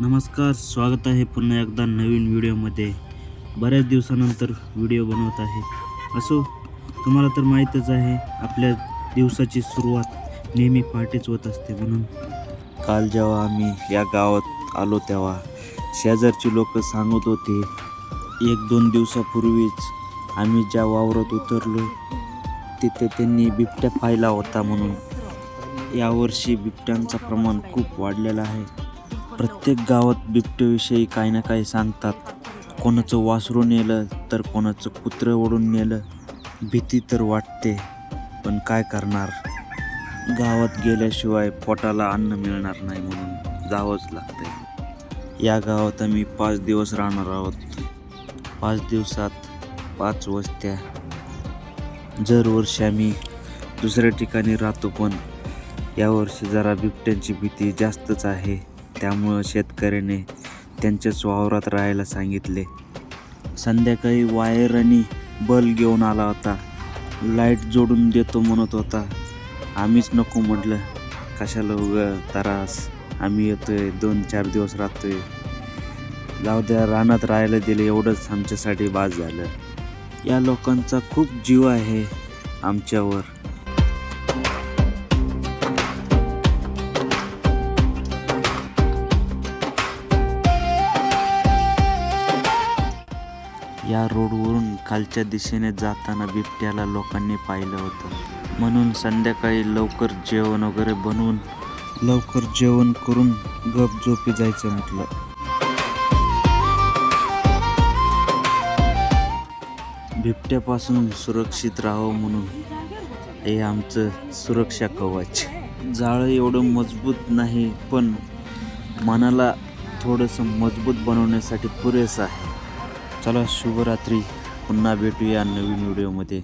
नमस्कार, स्वागत आहे पुन्हा एकदा नवीन व्हिडिओमध्ये. बऱ्याच दिवसानंतर व्हिडिओ बनवत आहे. असो, तुम्हाला तर माहीतच आहे आपल्या दिवसाची सुरुवात नेहमी पहाटेच होत असते. म्हणून काल जेव्हा आम्ही या गावात आलो तेव्हा शेजारची लोक सांगत होते 1-2 दिवसापूर्वीच आम्ही ज्या वावरात उतरलो तिथे त्यांनी बिबट्या पाहिला होता. म्हणून यावर्षी बिबट्यांचं प्रमाण खूप वाढलेलं आहे. प्रत्येक गावात बिबट्याविषयी काही ना काही सांगतात. कोणाचं वासरू नेलं तर कोणाचं कुत्रं ओढून नेलं. भीती तर वाटते, पण काय करणार, गावात गेल्याशिवाय पोटाला अन्न मिळणार नाही म्हणून जावंच लागतंय. या गावात आम्ही 5 दिवस राहणार आहोत. 5 दिवसात 5 वस्त्या. दरवर्षी आम्ही दुसऱ्या ठिकाणी राहतो, पण यावर्षी जरा बिबट्यांची भीती जास्तच आहे. त्यामुळं शेतकऱ्याने त्यांच्याच वावरात राहायला सांगितले. संध्याकाळी वायर आणि बल्ब घेऊन आला होता. लाईट जोडून देतो म्हणत होता. आम्हीच नको म्हटलं, कशाला उगाच त्रास, आम्ही येतोय 2-4 दिवस राहतोय, जाऊ द्या, रानात राहायला दिलं एवढंच आमच्यासाठी बास झालं. या लोकांचा खूप जीव आहे आमच्यावर. या रोडवरून खालच्या दिशेने जाताना बिबट्याला लोकांनी पाहिलं होतं. म्हणून संध्याकाळी लवकर जेवण वगैरे बनवून लवकर जेवण करून गप झोपी जायचं म्हटलं. बिबट्यापासून सुरक्षित राहावं म्हणून हे आमचं सुरक्षा कवच. जाळं एवढं मजबूत नाही, पण मनाला थोडंसं मजबूत बनवण्यासाठी पुरेसं आहे. चला, शुभरात्री. पुन्हा भेटूया नवीन व्हिडिओमध्ये.